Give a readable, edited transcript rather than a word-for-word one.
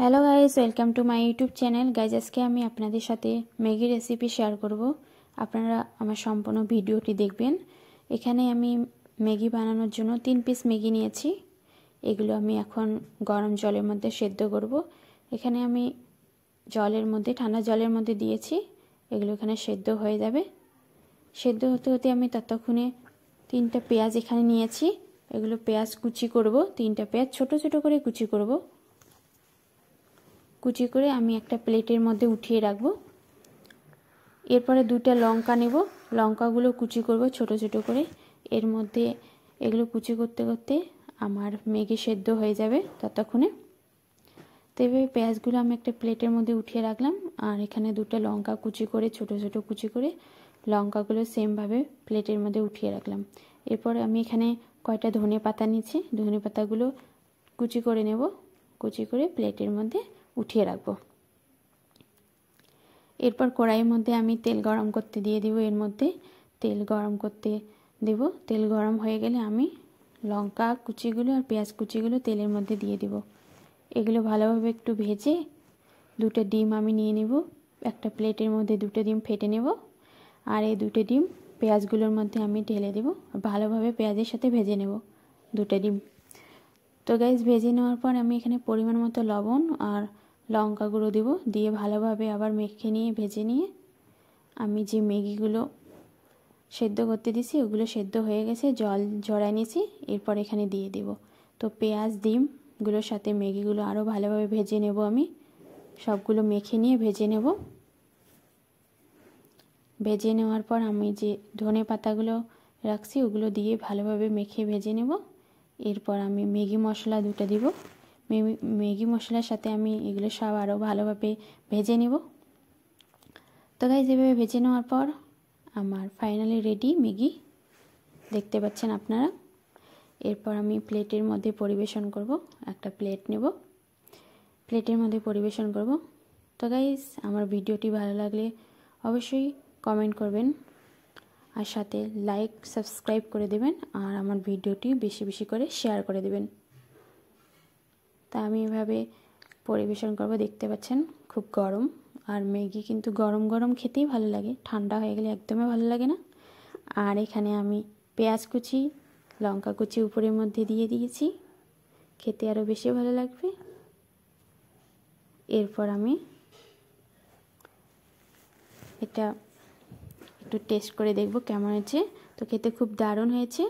Hello guys, welcome to my YouTube channel. Guys, আজকে আমি আপনাদের সাথে ম্যাগি রেসিপি শেয়ার করব। আপনারা আমার সম্পূর্ণ ভিডিওটি দেখবেন। এখানে আমি ম্যাগি বানানোর জন্য 3 পিস ম্যাগি নিয়েছি। এগুলো আমি এখন গরম জলের মধ্যে সেদ্ধ করব। এখানে আমি ঠান্ডা জলের মধ্যে দিয়েছি। এগুলো এখানে সেদ্ধ হয়ে যাবে। সেদ্ধ হতে হতে আমি ততক্ষণে 3টা পেঁয়াজ এখানে নিয়েছি। এগুলো পেঁয়াজ কুচি করব। 3টা পেঁয়াজ ছোট ছোট করে কুচি করব। কুচি করে আমি একটা প্লেটের মধ্যে উঠিয়ে রাখবো। এরপরে 2টা লঙ্কা নেব। লঙ্কাগুলো কুচি করব ছোট ছোট করে। এর মধ্যে এগুলো কুচি করতে করতে আমার ম্যাগি সেদ্ধ হয়ে যাবে ততক্ষণে। তো এভাবে পেঁয়াজগুলো আমি একটা প্লেটের মধ্যে উঠিয়ে রাখলাম। আর এখানে 2টা লঙ্কা কুচি করে ছোট ছোট কুচি করে লঙ্কাগুলো সেমভাবে প্লেটের মধ্যে উঠিয়ে রাখলাম। এরপর আমি এখানে কয়টা ধনে পাতা নিয়েছি। ধনে পাতাগুলো কুচি করে নেব। কুচি করে প্লেটের মধ্যে উঠিয়ে রাখবো। এরপর কড়াইয়ের মধ্যে আমি তেল গরম করতে দিয়ে দিব। এর মধ্যে তেল গরম করতে দেব। তেল গরম হয়ে গেলে আমি লঙ্কা কুচিগুলো আর পেঁয়াজ কুচিগুলো তেলের মধ্যে দিয়ে দিব। এগুলো ভালোভাবে একটু ভেজে 2টা ডিম আমি নিয়ে নেব। একটা প্লেটের মধ্যে 2টা ডিম ফেটে নেব। আর এই 2টা ডিম পেঁয়াজগুলোর মধ্যে আমি ঢেলে দেব। ভালোভাবে পেঁয়াজের সাথে ভেজে নেব 2টা ডিম। তো গাইস, ভেজে নেওয়ার পর আমি এখানে পরিমাণ মতো লবণ আর লঙ্কা গুঁড়ো দেব। দিয়ে ভালোভাবে আবার মেখে নিয়ে ভেজে নিয়ে আমি যে ম্যাগিগুলো সেদ্ধ করতে দিয়েছি ওগুলো সেদ্ধ হয়ে গেছে, জল ঝরায় নিয়েছি। এরপর এখানে দিয়ে দেব। তো পেঁয়াজ ডিমগুলোর সাথে ম্যাগিগুলো আরও ভালোভাবে ভেজে নেব। আমি সবগুলো মেখে নিয়ে ভেজে নেব। ভেজে নেওয়ার পর আমি যে ধনে পাতাগুলো রাখছি ওগুলো দিয়ে ভালোভাবে মেখে ভেজে নেব। এরপর আমি ম্যাগি মশলা 2টা দিব। ম্যাগি মশলার সাথে আমি এগুলো সব আরও ভালোভাবে ভেজে নেব। তো গাইস, এভাবে ভেজে নেওয়ার পর আমার ফাইনালি রেডি ম্যাগি, দেখতে পাচ্ছেন আপনারা। এরপর আমি প্লেটের মধ্যে পরিবেশন করব। একটা প্লেট নেব, প্লেটের মধ্যে পরিবেশন করব। তো গাইস, আমার ভিডিওটি ভালো লাগলে অবশ্যই কমেন্ট করবেন আর সাথে লাইক সাবস্ক্রাইব করে দেবেন। আর আমার ভিডিওটি বেশি বেশি করে শেয়ার করে দেবেন। তা আমি এভাবে পরিবেশন করব। দেখতে পাচ্ছেন খুব গরম। আর ম্যাগি কিন্তু গরম গরম খেতেই ভালো লাগে, ঠান্ডা হয়ে গেলে একদমই ভালো লাগে না। আর এখানে আমি পেঁয়াজ কুচি লঙ্কা কুচি উপরের মধ্যে দিয়ে দিয়েছি, খেতে আরও বেশি ভালো লাগবে। এরপর আমি এটা একটু টেস্ট করে দেখব কেমন হয়েছে। তো খেতে খুব দারুণ হয়েছে।